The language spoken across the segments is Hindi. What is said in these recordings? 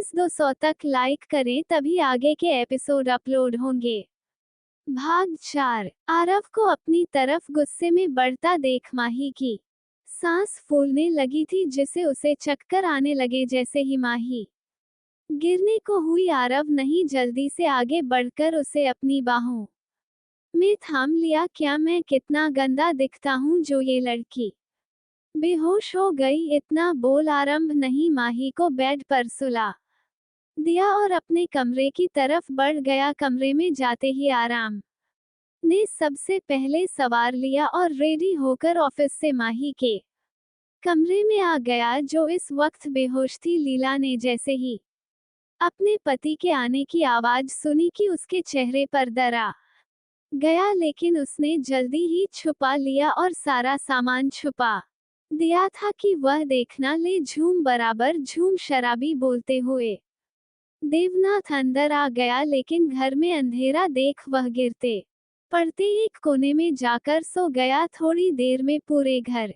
प्लीज 200 तक लाइक करें, तभी आगे के एपिसोड अपलोड होंगे। भाग 4। आरव को अपनी तरफ गुस्से में बढ़ता देख माही की सांस फूलने लगी थी, जिससे उसे चक्कर आने लगे। जैसे ही माही गिरने को हुई, आरव नहीं जल्दी से आगे बढ़कर उसे अपनी बाहों में थाम लिया। क्या मैं कितना गंदा दिखता हूँ जो ये लड़की बेहोश हो गई, इतना बोल आरंभ नहीं माही को बेड पर सुला दिया और अपने कमरे की तरफ बढ़ गया। कमरे में जाते ही आराम ने सबसे पहले सवार लिया और रेडी होकर ऑफिस से माही के कमरे में आ गया, जो इस वक्त बेहोश थी। लीला ने जैसे ही अपने पति के आने की आवाज सुनी कि उसके चेहरे पर डरा गया, लेकिन उसने जल्दी ही छुपा लिया और सारा सामान छुपा दिया था कि वह देखना ले। झूम बराबर झूम शराबी बोलते हुए देवनाथ अंदर आ गया, लेकिन घर में अंधेरा देख वह गिरते पड़ते एक कोने में जाकर सो गया। थोड़ी देर में पूरे घर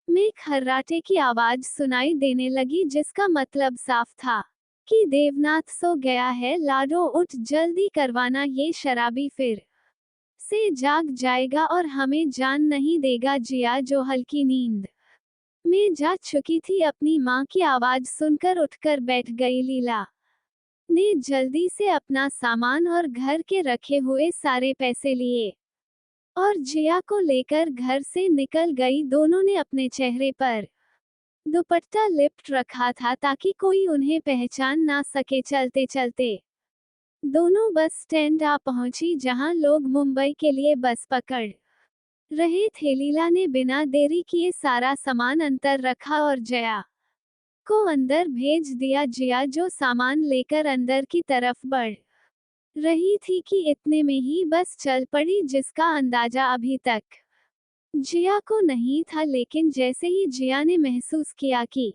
में खर्राटे की आवाज सुनाई देने लगी, जिसका मतलब साफ था कि देवनाथ सो गया है। लाडो उठ, जल्दी करवाना, ये शराबी फिर से जाग जाएगा और हमें जान नहीं देगा। जिया, जो हल्की नींद में जा चुकी थी, अपनी माँ की आवाज सुनकर उठकर बैठ गई। लीला ने जल्दी से अपना सामान और घर के रखे हुए सारे पैसे लिए और जिया को लेकर घर से निकल गई। दोनों ने अपने चेहरे पर दुपट्टा लिपट रखा था ताकि कोई उन्हें पहचान ना सके। चलते चलते दोनों बस स्टैंड आ पहुंची, जहां लोग मुंबई के लिए बस पकड़ रहे थे। लीला ने बिना देरी किए सारा सामान अंदर रखा और जया को अंदर भेज दिया। जिया जो सामान लेकर अंदर की तरफ बढ़ रही थी कि इतने में ही बस चल पड़ी, जिसका अंदाजा अभी तक जिया को नहीं था। लेकिन जैसे ही जिया ने महसूस किया कि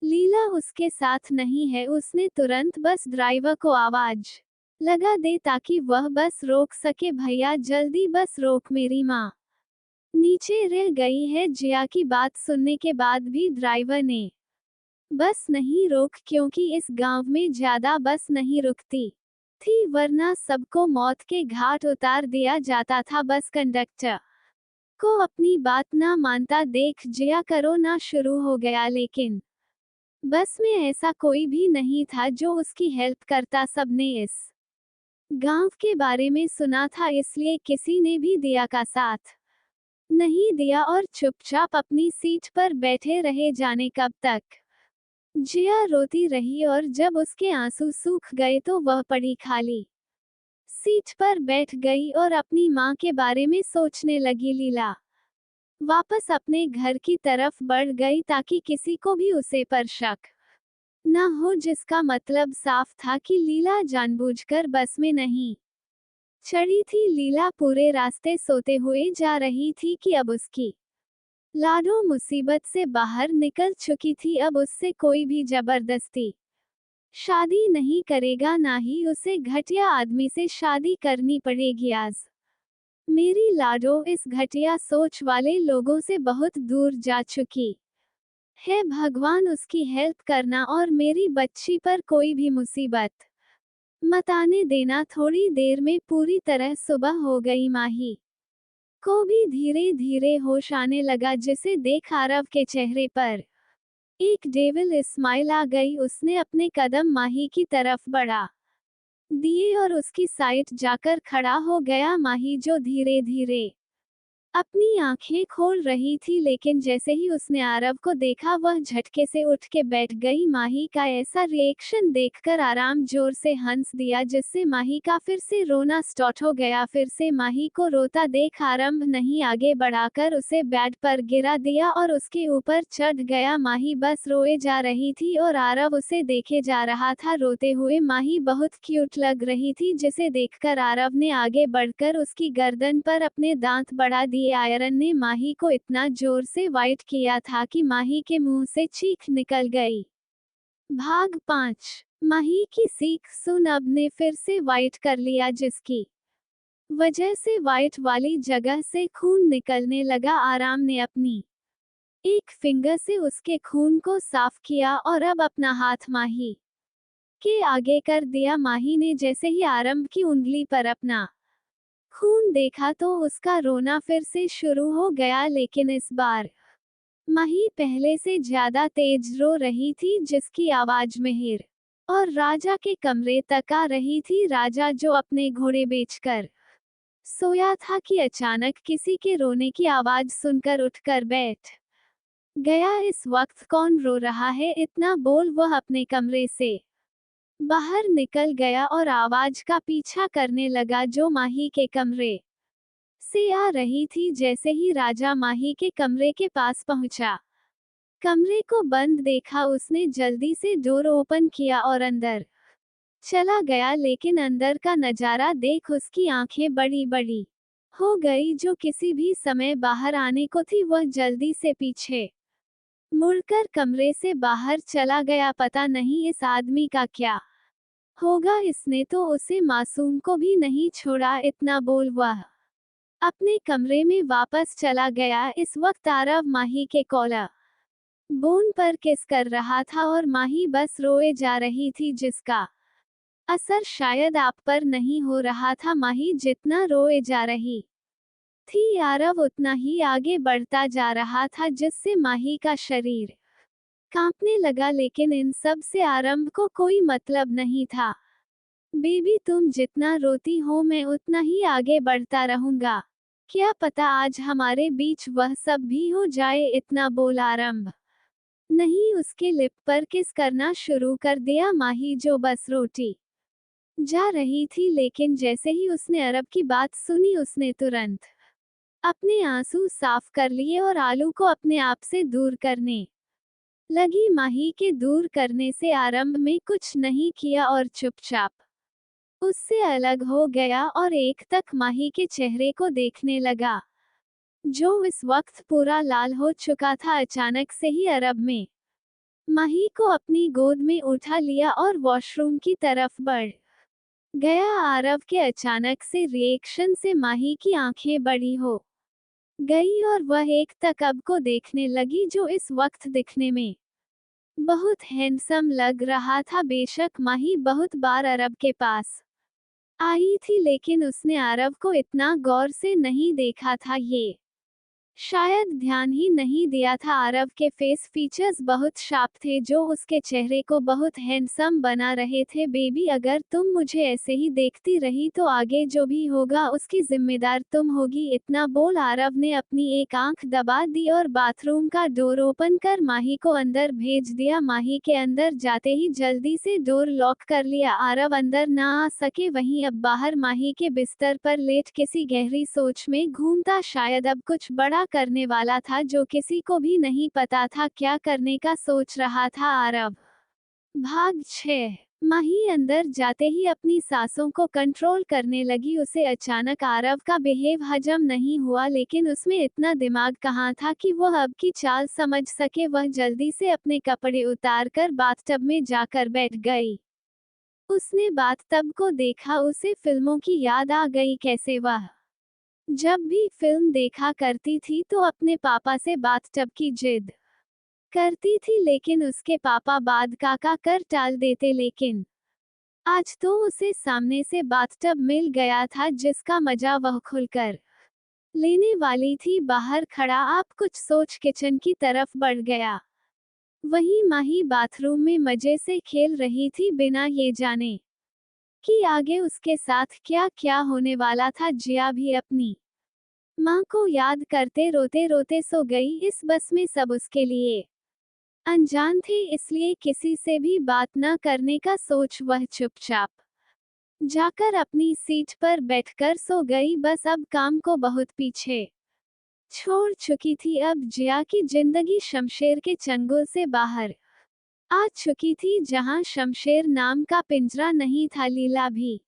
लीला उसके साथ नहीं है, उसने तुरंत बस ड्राइवर को आवाज लगा दे ताकि वह बस रोक सके। भैया जल्दी बस रोक, मेरी माँ नीचे रह गई है। जिया की बात सुनने के बाद भी ड्राइवर ने बस नहीं रोक, क्योंकि इस गांव में ज्यादा बस नहीं रुकती थी, वरना सबको मौत के घाट उतार दिया जाता था। बस कंडक्टर को अपनी बात ना मानता देख जिया करो ना शुरू हो गया, लेकिन बस में ऐसा कोई भी नहीं था जो उसकी हेल्प करता। सबने इस गांव के बारे में सुना था, इसलिए किसी ने भी दिया का साथ नहीं दिया और चुपचाप अपनी सीट पर बैठे रहे। जाने कब तक जिया रोती रही और जब उसके आंसू सूख गए तो वह पड़ी खाली सीट पर बैठ गई और अपनी माँ के बारे में सोचने लगी। लीला वापस अपने घर की तरफ बढ़ गई ताकि किसी को भी उसे पर शक न हो, जिसका मतलब साफ था कि लीला जानबूझकर बस में नहीं चढ़ी थी। लीला पूरे रास्ते सोते हुए जा रही थी कि अब उसकी लाडो मुसीबत से बाहर निकल चुकी थी। अब उससे कोई भी जबरदस्ती शादी नहीं करेगा, ना ही उसे घटिया आदमी से शादी करनी पड़ेगी। आज मेरी लाडो इस घटिया सोच वाले लोगों से बहुत दूर जा चुकी है। भगवान उसकी हेल्प करना और मेरी बच्ची पर कोई भी मुसीबत मत आने देना। थोड़ी देर में पूरी तरह सुबह हो गई। माही को भी धीरे धीरे होश आने लगा, जिसे देख आरव के चेहरे पर एक डेविल स्माइल आ गई। उसने अपने कदम माही की तरफ बढ़ा दिए और उसकी साइड जाकर खड़ा हो गया। माही जो धीरे धीरे अपनी आंखें खोल रही थी, लेकिन जैसे ही उसने आरव को देखा वह झटके से उठ के बैठ गई। माही का ऐसा रिएक्शन देखकर आराम जोर से हंस दिया, जिससे माही का फिर से रोना स्टार्ट हो गया। फिर से माही को रोता देख आरंभ नहीं आगे बढ़ाकर उसे बेड पर गिरा दिया और उसके ऊपर चढ़ गया। माही बस रोए जा रही थी और आरव उसे देखे जा रहा था रोते हुए। माही बहुत क्यूट लग रही थी, जिसे देखकर आरव ने आगे बढ़कर उसकी गर्दन पर अपने दांत बढ़ा दिए। आयरन ने माही को इतना जोर से वाइट किया था कि माही के मुंह से चीख निकल गई। भाग 5। माही की सीख सुन अब ने फिर से वाइट कर लिया, जिसकी वजह से वाइट वाली जगह से खून निकलने लगा। आराम ने अपनी एक फिंगर से उसके खून को साफ किया और अब अपना हाथ माही के आगे कर दिया। माही ने जैसे ही आरंभ की उंगली पर अपना खून देखा तो उसका रोना फिर से शुरू हो गया, लेकिन इस बार माही पहले से ज्यादा तेज रो रही थी, जिसकी आवाज मिहिर और राजा के कमरे तक आ रही थी। राजा जो अपने घोड़े बेचकर सोया था कि अचानक किसी के रोने की आवाज सुनकर उठकर बैठ गया। इस वक्त कौन रो रहा है, इतना बोल वह अपने कमरे से बाहर निकल गया और आवाज का पीछा करने लगा जो माही के कमरे से आ रही थी। जैसे ही राजा माही के कमरे के पास पहुंचा, कमरे को बंद देखा उसने जल्दी से डोर ओपन किया और अंदर चला गया, लेकिन अंदर का नजारा देख उसकी आंखें बड़ी बड़ी हो गई। जो किसी भी समय बाहर आने को थी वह जल्दी से पीछे मुड़कर कमरे से बाहर चला गया। पता नहीं इस आदमी का क्या होगा, इसने तो उसे मासूम को भी नहीं छोड़ा, इतना बोल वह अपने कमरे में वापस चला गया। इस वक्त आरव माही के कॉलर बोन पर किस कर रहा था और माही बस रोए जा रही थी, जिसका असर शायद आप पर नहीं हो रहा था। माही जितना रोए जा रही थी, आरव उतना ही आगे बढ़ता जा रहा था, जिससे माही का शरीर कांपने लगा। लेकिन इन सब से आरंभ को कोई मतलब नहीं था। बेबी, तुम जितना रोती हो मैं उतना ही आगे बढ़ता रहूंगा, क्या पता आज हमारे बीच वह सब भी हो जाए, इतना बोल आरंभ नहीं उसके लिप पर किस करना शुरू कर दिया। माही जो बस रोटी जा रही थी, लेकिन जैसे ही उसने अरब की बात सुनी उसने तुरंत अपने आंसू साफ कर लिए और आलू को अपने आप से दूर करने लगी। माही के दूर करने से आरंभ में कुछ नहीं किया और चुपचाप उससे अलग हो गया और एक तक माही के चेहरे को देखने लगा, जो इस वक्त पूरा लाल हो चुका था। अचानक से ही अरब में माही को अपनी गोद में उठा लिया और वॉशरूम की तरफ बढ़ गया। आरव के अचानक से रिएक्शन से माही की आंखें बड़ी हो गई और वह एक तक अब को देखने लगी, जो इस वक्त दिखने में बहुत हैंडसम लग रहा था। बेशक माही बहुत बार अरब के पास आई थी, लेकिन उसने आरव को इतना गौर से नहीं देखा था, ये शायद ध्यान ही नहीं दिया था। आरव के फेस फीचर्स बहुत शार्प थे, जो उसके चेहरे को बहुत हैंडसम बना रहे थे। बेबी, अगर तुम मुझे ऐसे ही देखती रही तो आगे जो भी होगा उसकी जिम्मेदार तुम होगी, इतना बोल आरव ने अपनी एक आंख दबा दी और बाथरूम का डोर ओपन कर माही को अंदर भेज दिया। माही के अंदर जाते ही जल्दी से डोर लॉक कर लिया। आरव अंदर ना आ सके। वहीं अब बाहर माही के बिस्तर पर लेट किसी गहरी सोच में घूमता, शायद अब कुछ बड़ा करने वाला था जो किसी को भी नहीं पता था क्या करने का सोच रहा था आरव। भाग 6। माही अंदर जाते ही अपनी सांसों को कंट्रोल करने लगी। उसे अचानक आरव का बिहेव हजम नहीं हुआ, लेकिन उसमें इतना दिमाग कहाँ था कि वह अब की चाल समझ सके। वह जल्दी से अपने कपड़े उतारकर बाथटब में जाकर बैठ गई। उसने बाथटब को देखा, उसे फिल्मों की याद आ गई। कैसे वह जब भी फिल्म देखा करती थी तो अपने पापा से बाथटब की जिद करती थी, लेकिन उसके पापा बाद काका कर टाल देते। लेकिन आज तो उसे सामने से बाथटब मिल गया था, जिसका मजा वह खुलकर लेने वाली थी। बाहर खड़ा आप कुछ सोच किचन की तरफ बढ़ गया। वहीं माही बाथरूम में मजे से खेल रही थी, बिना ये जाने कि आगे उसके साथ क्या क्या होने वाला था। जिया भी अपनी माँ को याद करते रोते रोते सो गई। इस बस में सब उसके लिए अनजान थे, इसलिए किसी से भी बात न करने का सोच वह चुपचाप जाकर अपनी सीट पर बैठकर सो गई। बस अब काम को बहुत पीछे छोड़ चुकी थी। अब जिया की जिंदगी शमशेर के चंगुल से बाहर आ चुकी थी, जहां शमशेर नाम का पिंजरा नहीं था। लीला भी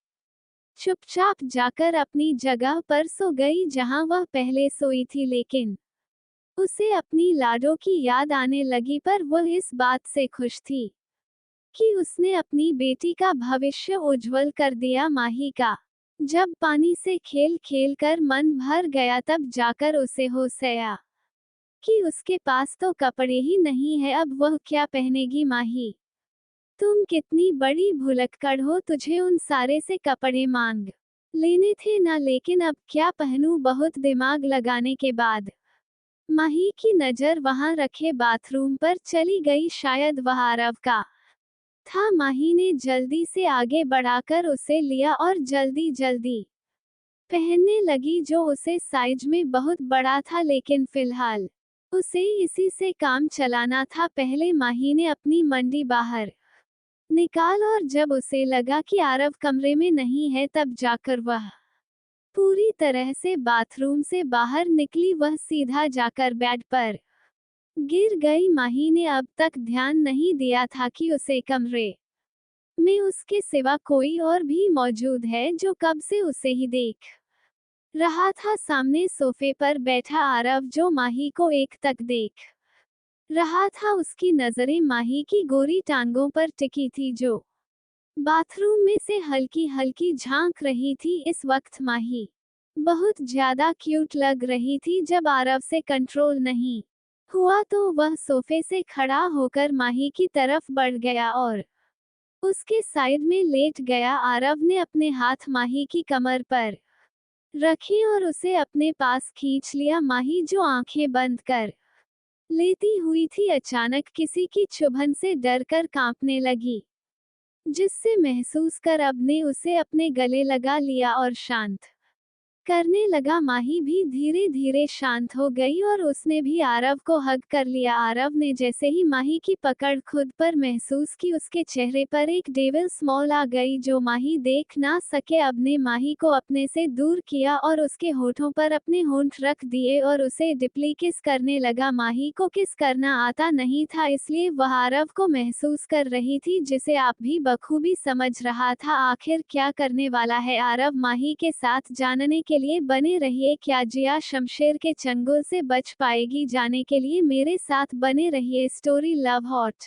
चुपचाप जाकर अपनी जगह पर सो गई जहां वह पहले सोई थी, लेकिन उसे अपनी लाडो की याद आने लगी। पर वह इस बात से खुश थी कि उसने अपनी बेटी का भविष्य उज्जवल कर दिया। माही का जब पानी से खेल खेल कर मन भर गया, तब जाकर उसे होश आया कि उसके पास तो कपड़े ही नहीं है, अब वह क्या पहनेगी। माही तुम कितनी बड़ी भुलक्कड़ हो, तुझे उन सारे से कपड़े मांग लेने थे ना, लेकिन अब क्या पहनूं बहुत दिमाग लगाने के बाद। माही की नजर वहां रखे बाथरूम पर चली गई, शायद वह आरव का था। माही ने जल्दी से आगे बढ़ाकर उसे लिया और जल्दी जल्दी पहनने लगी, जो उसे साइज में बहुत बड़ा था, लेकिन फिलहाल उसे इसी से काम चलाना था। पहले माही ने अपनी मंडी बाहर निकाल और जब उसे लगा कि आरव कमरे में नहीं है, तब जाकर वह पूरी तरह से बाथरूम से बाहर निकली। वह सीधा जाकर बेड पर गिर गई। माही ने अब तक ध्यान नहीं दिया था कि उसे कमरे में उसके सिवा कोई और भी मौजूद है, जो कब से उसे ही देख रहा था। सामने सोफे पर बैठा आरव, जो माही को एकटक देख रहा था। उसकी नजरें माही की गोरी टांगों पर टिकी थी, जो बाथरूम में से हल्की हल्की झांक रही थी। इस वक्त माही बहुत ज्यादा क्यूट लग रही थी। जब आरव से कंट्रोल नहीं हुआ तो वह सोफे से खड़ा होकर माही की तरफ बढ़ गया और उसके साइड में लेट गया। आरव ने अपने हाथ माही की कमर पर रखे और उसे अपने पास खींच लिया। माही, जो आंखें बंद कर लेती हुई थी, अचानक किसी की चुभन से डरकर कांपने लगी, जिससे महसूस कर अब ने उसे अपने गले लगा लिया और शांत करने लगा। माही भी धीरे धीरे शांत हो गई और उसने भी आरव को हग कर लिया। आरव ने जैसे ही माही की पकड़ खुद पर महसूस की, उसके चेहरे पर एक डेविल स्माइल आ गई, जो माही देख ना सके। अब ने माही को अपने से दूर किया और उसके होठों पर अपने होंठ रख दिए और उसे डीपली किस करने लगा। माही को किस करना आता नहीं था, इसलिए वह आरव को महसूस कर रही थी, जिसे आप भी बखूबी समझ रहा था। आखिर क्या करने वाला है आरव माही के साथ, जानने के लिए बने रहिए। क्या जिया शमशेर के चंगुल से बच पाएगी? जाने के लिए मेरे साथ बने रहिए। Story love hot.